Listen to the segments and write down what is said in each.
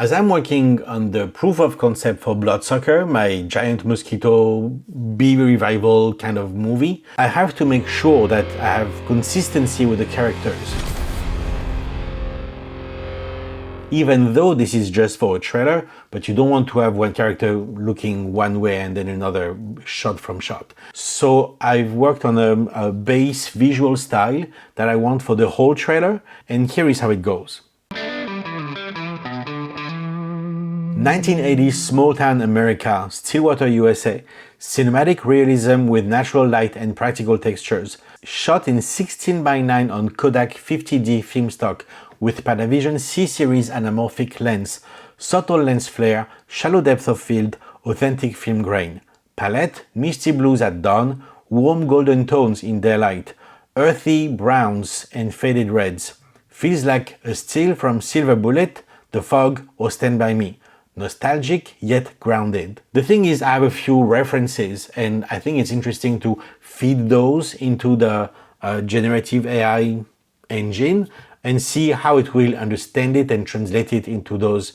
As I'm working on the proof of concept for Bloodsucker, my giant mosquito bee revival kind of movie, I have to make sure that I have consistency with the characters. Even though this is just for a trailer, but you don't want to have one character looking one way and then another shot from shot. So I've worked on a base visual style that I want for the whole trailer, and here is how it goes. 1980s small-town America, Stillwater, USA. Cinematic realism with natural light and practical textures. Shot in 16:9 on Kodak 50D film stock with Panavision C-series anamorphic lens, subtle lens flare, shallow depth of field, authentic film grain. Palette, misty blues at dawn, warm golden tones in daylight, earthy browns and faded reds. Feels like a still from Silver Bullet, The Fog or Stand By Me. Nostalgic yet grounded. The thing is, I have a few references and I think it's interesting to feed those into the generative AI engine and see how it will understand it and translate it into those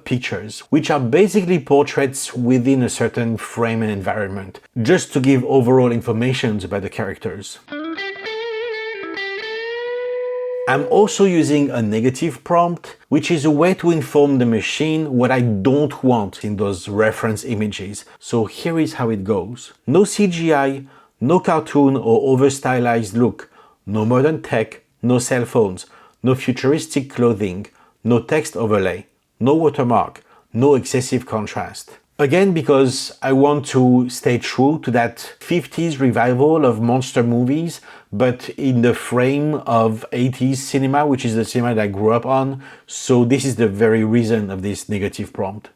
pictures, which are basically portraits within a certain frame and environment, just to give overall information about the characters. I'm also using a negative prompt, which is a way to inform the machine what I don't want in those reference images. So here is how it goes. No CGI, no cartoon or over-stylized look, no modern tech, no cell phones, no futuristic clothing, no text overlay, no watermark, no excessive contrast. Again, because I want to stay true to that 50s revival of monster movies, but in the frame of 80s cinema, which is the cinema that I grew up on. So this is the very reason of this negative prompt.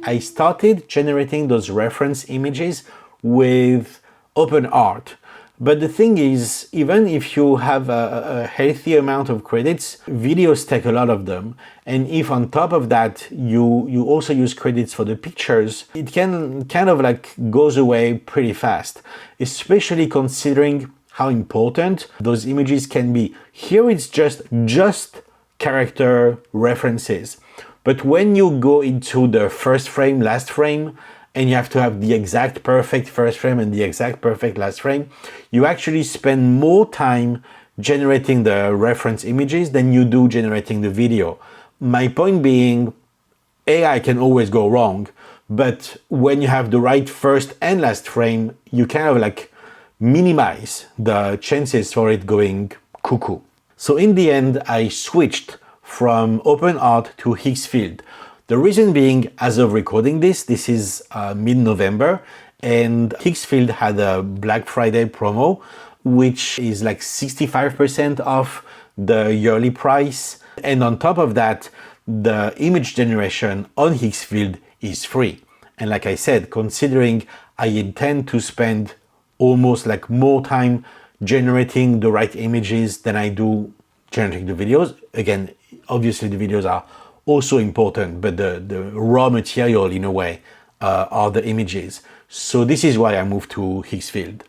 I started generating those reference images with OpenArt. But the thing is, even if you have a healthy amount of credits, videos take a lot of them. And if on top of that, you also use credits for the pictures, it can kind of like goes away pretty fast, especially considering how important those images can be. Here it's just character references. But when you go into the first frame, last frame, and you have to have the exact perfect first frame and the exact perfect last frame, you actually spend more time generating the reference images than you do generating the video. My point being, AI can always go wrong, but when you have the right first and last frame, you kind of like minimize the chances for it going cuckoo. So in the end, I switched from OpenArt to Higgsfield. The reason being, as of recording this is mid-November, and Higgsfield had a Black Friday promo, which is like 65% off the yearly price. And on top of that, the image generation on Higgsfield is free. And like I said, considering I intend to spend almost like more time generating the right images than I do generating the videos. Again, obviously the videos are also important, but the raw material in a way are the images. So this is why I moved to Higgsfield.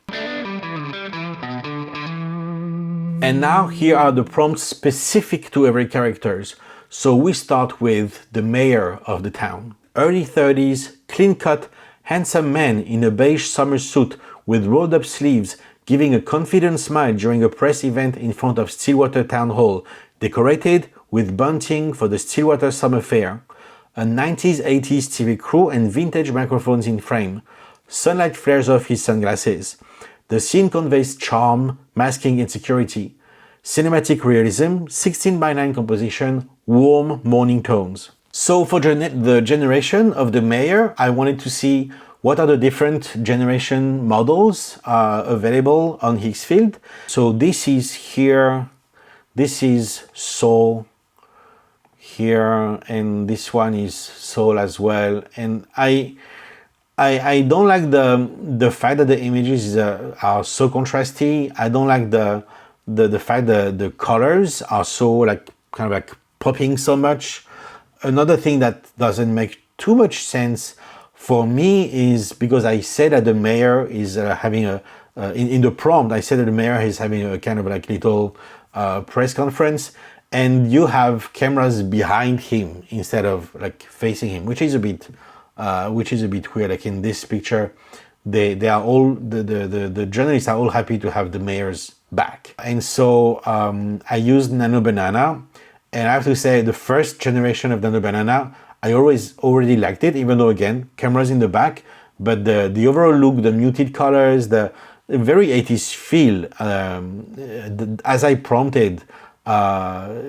And now here are the prompts specific to every characters. So we start with the mayor of the town. Early 30s, clean-cut, handsome man in a beige summer suit with rolled up sleeves, giving a confident smile during a press event in front of Stillwater Town Hall, decorated with bunting for the Stillwater Summer Fair, a 90s-80s TV crew and vintage microphones in frame. Sunlight flares off his sunglasses. The scene conveys charm, masking insecurity. Cinematic realism, 16:9 composition, warm morning tones. So for the generation of the mayor, I wanted to see what are the different generation models available on Higgsfield. So this is here, this is Soul here, and this one is Soul as well. And I don't like the fact that the images are so contrasty. I don't like the fact that the colors are so like kind of like popping so much. Another thing that doesn't make too much sense for me is because I said that the mayor is having in the prompt, I said that the mayor is having a kind of like little press conference. and you have cameras behind him instead of like facing him, which is a bit weird. Like in this picture, they are all the journalists are all happy to have the mayor's back, and so I used Nano Banana, and I have to say the first generation of Nano Banana I already liked it, even though again cameras in the back, but the overall look, the muted colors, the very 80s feel, as I prompted,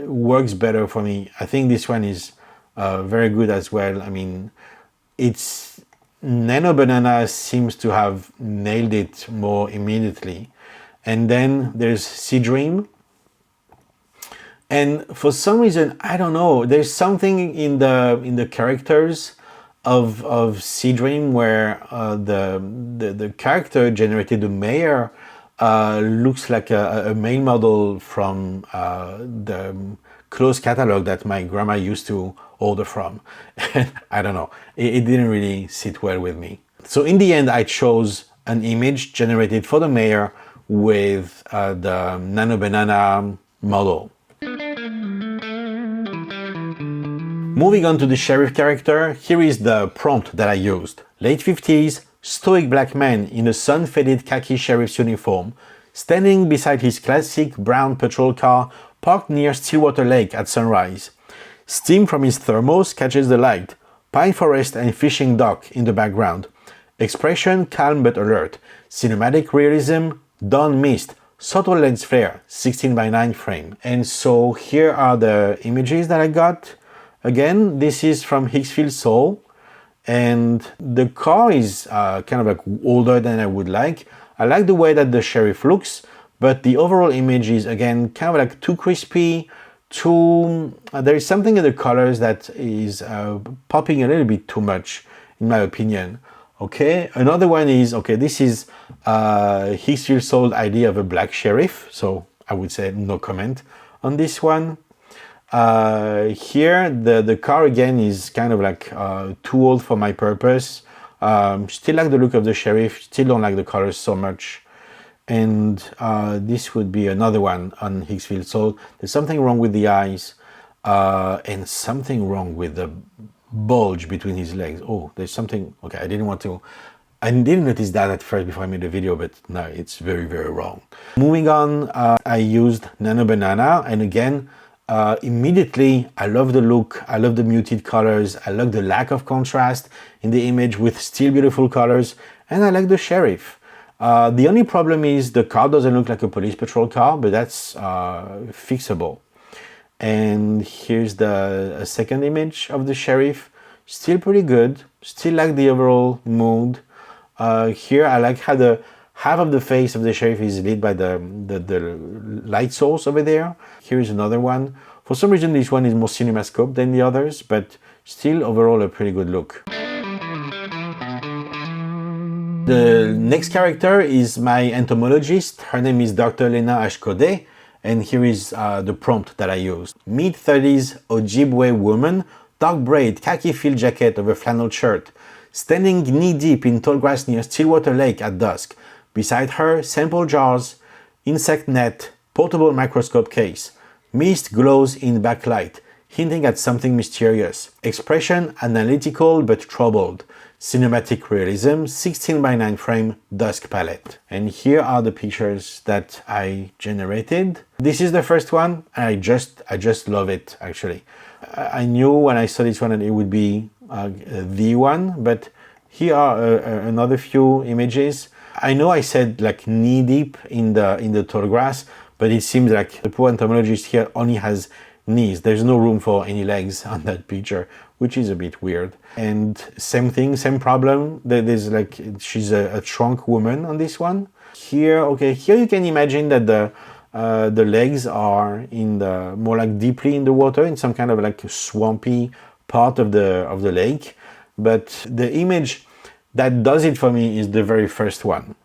works better for me. I think this one is very good as well. I mean, it's Nano Banana seems to have nailed it more immediately. And then there's Sea Dream. And for some reason, I don't know, there's something in the characters of Sea Dream where the character generated the mayor looks like a male model from the clothes catalog that my grandma used to order from. I don't know, it didn't really sit well with me. So in the end, I chose an image generated for the mayor with the Nano Banana model. Moving on to the sheriff character, here is the prompt that I used. Late 50s, stoic black man in a sun-faded khaki sheriff's uniform, standing beside his classic brown patrol car parked near Stillwater Lake at sunrise. Steam from his thermos catches the light, pine forest and fishing dock in the background. Expression calm but alert, cinematic realism, dawn mist, subtle lens flare, 16:9 frame. And so here are the images that I got. Again, this is from Higgsfield Soul, and the car is kind of like older than I would like. I like the way that the sheriff looks, but the overall image is again kind of like too crispy, there is something in the colors that is popping a little bit too much, in my opinion. Okay, another one is, okay, this is Higgsfield Soul's idea of a black sheriff, so I would say no comment on this one. Here the car again is kind of like too old for my purpose. Still like the look of the sheriff, still don't like the colors so much. And this would be another one on Higgsfield Soul. There's something wrong with the eyes and something wrong with the bulge between his legs. Oh, there's something, okay, I didn't notice that at first before I made the video, but no, it's very, very wrong. Moving on, I used Nano Banana, and again, immediately I love the look, I love the muted colors, I love the lack of contrast in the image with still beautiful colors, and I like the sheriff. The only problem is the car doesn't look like a police patrol car, but that's fixable. And here's a second image of the sheriff, still pretty good, still like the overall mood. Here I like how the half of the face of the sheriff is lit by the light source over there. Here is another one. For some reason this one is more cinemascope than the others, but still overall a pretty good look. The next character is my entomologist. Her name is Dr. Lena Ashkode, and here is the prompt that I used. Mid-30s Ojibwe woman, dark braid, khaki field jacket over flannel shirt, standing knee-deep in tall grass near Stillwater Lake at dusk. Beside her, sample jars, insect net, portable microscope case. Mist glows in backlight, hinting at something mysterious. Expression analytical but troubled. Cinematic realism, 16:9 frame, dusk palette. And here are the pictures that I generated. This is the first one, and I just love it, actually. I knew when I saw this one that it would be the one, but here are another few images. I know I said like knee deep in the tall grass, but it seems like the poor entomologist here only has knees. There's no room for any legs on that picture, which is a bit weird. And same thing, same problem. There's like, she's a trunk woman on this one. Here, okay, here you can imagine that the legs are in the more like deeply in the water, in some kind of like swampy part of the lake. But the image that does it for me is the very first one.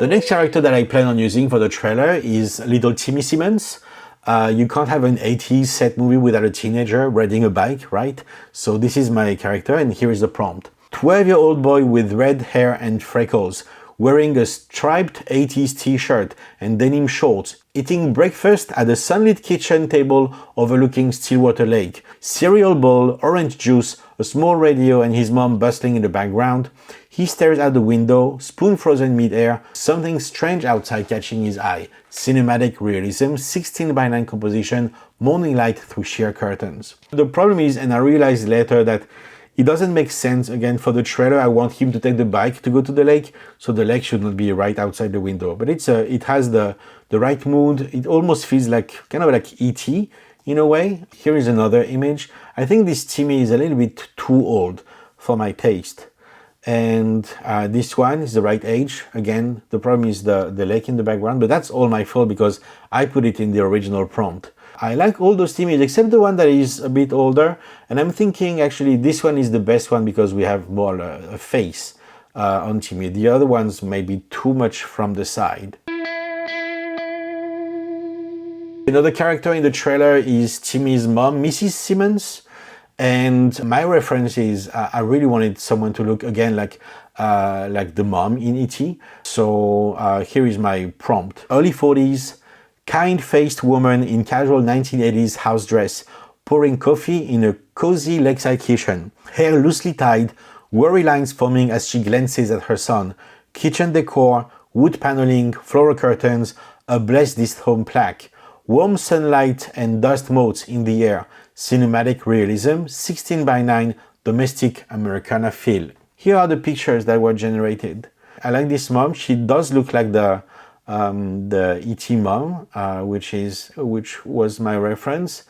The next character that I plan on using for the trailer is little Timmy Simmons. You can't have an 80s set movie without a teenager riding a bike, right? So this is my character, and here is the prompt. 12-year-old boy with red hair and freckles, wearing a striped 80s t-shirt and denim shorts, eating breakfast at a sunlit kitchen table overlooking Stillwater Lake. Cereal bowl, orange juice, a small radio, and his mom bustling in the background. He stares out the window, spoon frozen mid-air, something strange outside catching his eye. Cinematic realism, 16:9 composition, morning light through sheer curtains. The problem is, and I realized later, that it doesn't make sense. Again, for the trailer, I want him to take the bike to go to the lake, so the lake should not be right outside the window. But it has the right mood. It almost feels like kind of like E.T. in a way. Here is another image. I think this Timmy is a little bit too old for my taste. And this one is the right age. Again, the problem is the lake in the background, but that's all my fault because I put it in the original prompt. I like all those Timmys except the one that is a bit older, and I'm thinking actually this one is the best one because we have more a face on Timmy. The other ones may be too much from the side. Another character in the trailer is Timmy's mom, Mrs. Simmons, and my reference is I really wanted someone to look again like the mom in E.T. So here is my prompt. Early 40s, kind-faced woman in casual 1980s house dress, pouring coffee in a cozy lakeside kitchen. Hair loosely tied, worry lines forming as she glances at her son. Kitchen decor, wood paneling, floral curtains, a Bless This Home plaque. Warm sunlight and dust motes in the air. Cinematic realism, 16:9, domestic Americana feel. Here are the pictures that were generated. I like this mom. She does look like the E.T. mom, which was my reference,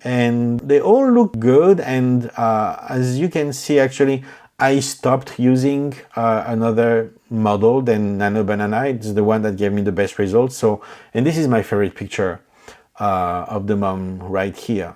and they all look good. And as you can see, actually, I stopped using another model than Nano Banana. It's the one that gave me the best results. So, and this is my favorite picture of the mom right here.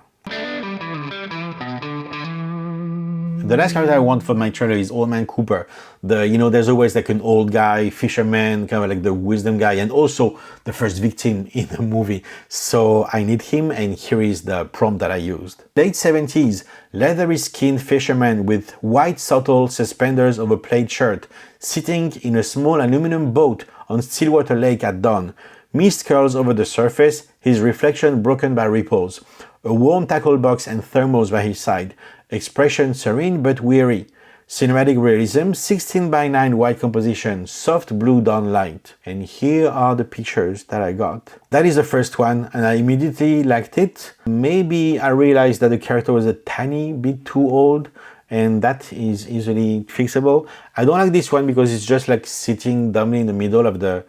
The last character I want for my trailer is Old Man Cooper. There's always like an old guy, fisherman, kind of like the wisdom guy, and also the first victim in the movie. So I need him, and here is the prompt that I used. Late 70s, leathery skinned fisherman with white subtle suspenders over plaid shirt, sitting in a small aluminum boat on Stillwater Lake at dawn. Mist curls over the surface, his reflection broken by ripples. A warm tackle box and thermos by his side. Expression serene but weary. Cinematic realism, 16:9 white composition, soft blue dawn light. And here are the pictures that I got. That is the first one, and I immediately liked it. Maybe I realized that the character was a tiny bit too old, and that is easily fixable. I don't like this one because it's just like sitting dumbly in the middle of the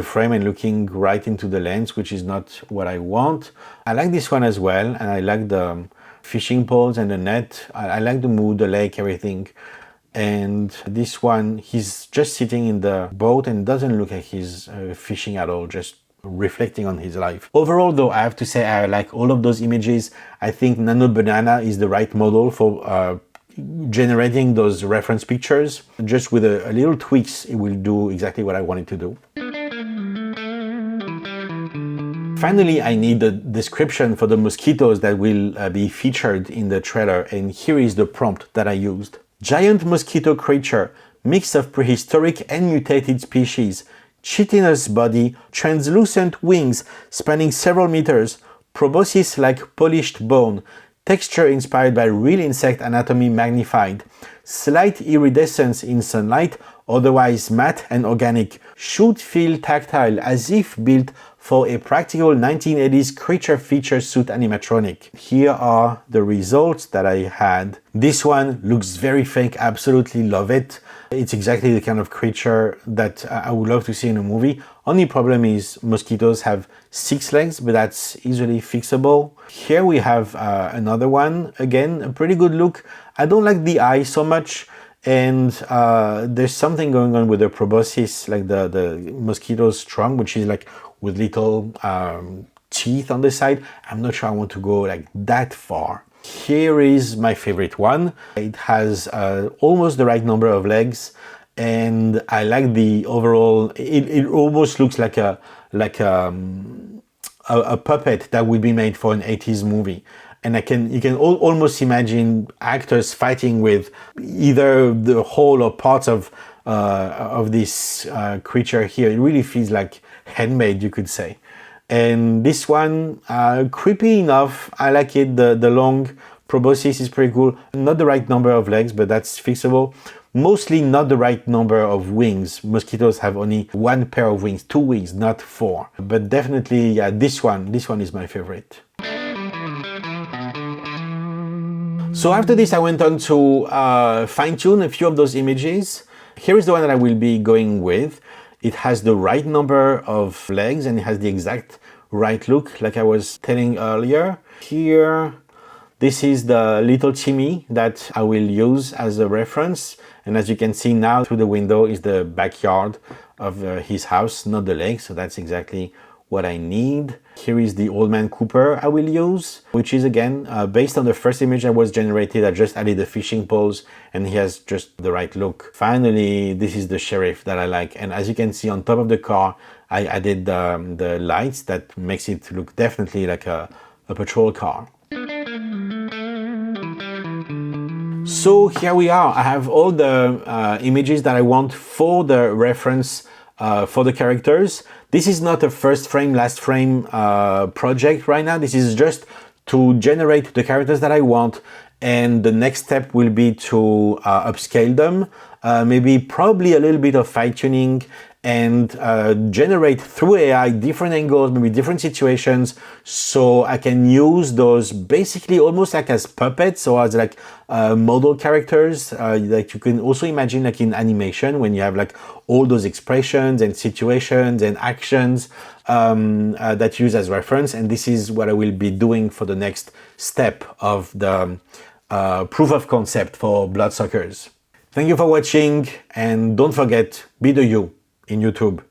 frame and looking right into the lens, which is not what I want. I like this one as well, and I like the fishing poles and the net. I like the mood, the lake, everything. And this one, he's just sitting in the boat and doesn't look like he's fishing at all, just reflecting on his life. Overall though, I have to say I like all of those images. I think Nano Banana is the right model for generating those reference pictures. Just with a little tweaks, it will do exactly what I want it to do. Finally, I need the description for the mosquitoes that will be featured in the trailer, and here is the prompt that I used. Giant mosquito creature, mix of prehistoric and mutated species, chitinous body, translucent wings spanning several meters, proboscis like polished bone, texture inspired by real insect anatomy magnified, slight iridescence in sunlight, otherwise matte and organic, should feel tactile as if built for a practical 1980s creature feature suit animatronic. Here are the results that I had. This one looks very fake, absolutely love it. It's exactly the kind of creature that I would love to see in a movie. Only problem is mosquitoes have 6 legs, but that's easily fixable. Here we have another one. Again, a pretty good look. I don't like the eye so much, and there's something going on with the proboscis, like the mosquito's trunk, which is like with little teeth on the side. I'm not sure I want to go like that far. Here is my favorite one. It has almost the right number of legs, and I like the overall. It almost looks like a puppet that would be made for an 80s movie. And you can almost imagine actors fighting with either the whole or parts of of this creature here. It really feels like handmade, you could say. And this one, creepy enough. I like it. The long proboscis is pretty cool. Not the right number of legs, but that's fixable. Mostly not the right number of wings. Mosquitoes have only one pair of wings, 2 wings, not 4. But definitely, yeah, this one is my favorite. So after this, I went on to fine-tune a few of those images. Here is the one that I will be going with. It has the right number of legs and it has the exact right look, like I was telling earlier. Here, this is the little Timmy that I will use as a reference. And as you can see now through the window is the backyard of his house, not the lake. So that's exactly what I need. Here is the old man Cooper I will use, which is again, based on the first image that was generated. I just added the fishing poles and he has just the right look. Finally, this is the sheriff that I like. And as you can see on top of the car, I added the lights that makes it look definitely like a patrol car. So here we are. I have all the images that I want for the reference for the characters. This is not a first frame, last frame project right now. This is just to generate the characters that I want. And the next step will be to upscale them, probably a little bit of fine tuning and generate through AI different angles, maybe different situations, so I can use those basically almost like as puppets or as like model characters. Like you can also imagine like in animation when you have like all those expressions and situations and actions that you use as reference. And this is what I will be doing for the next step of the proof of concept for Bloodsuckers. Thank you for watching and don't forget, be the you in YouTube.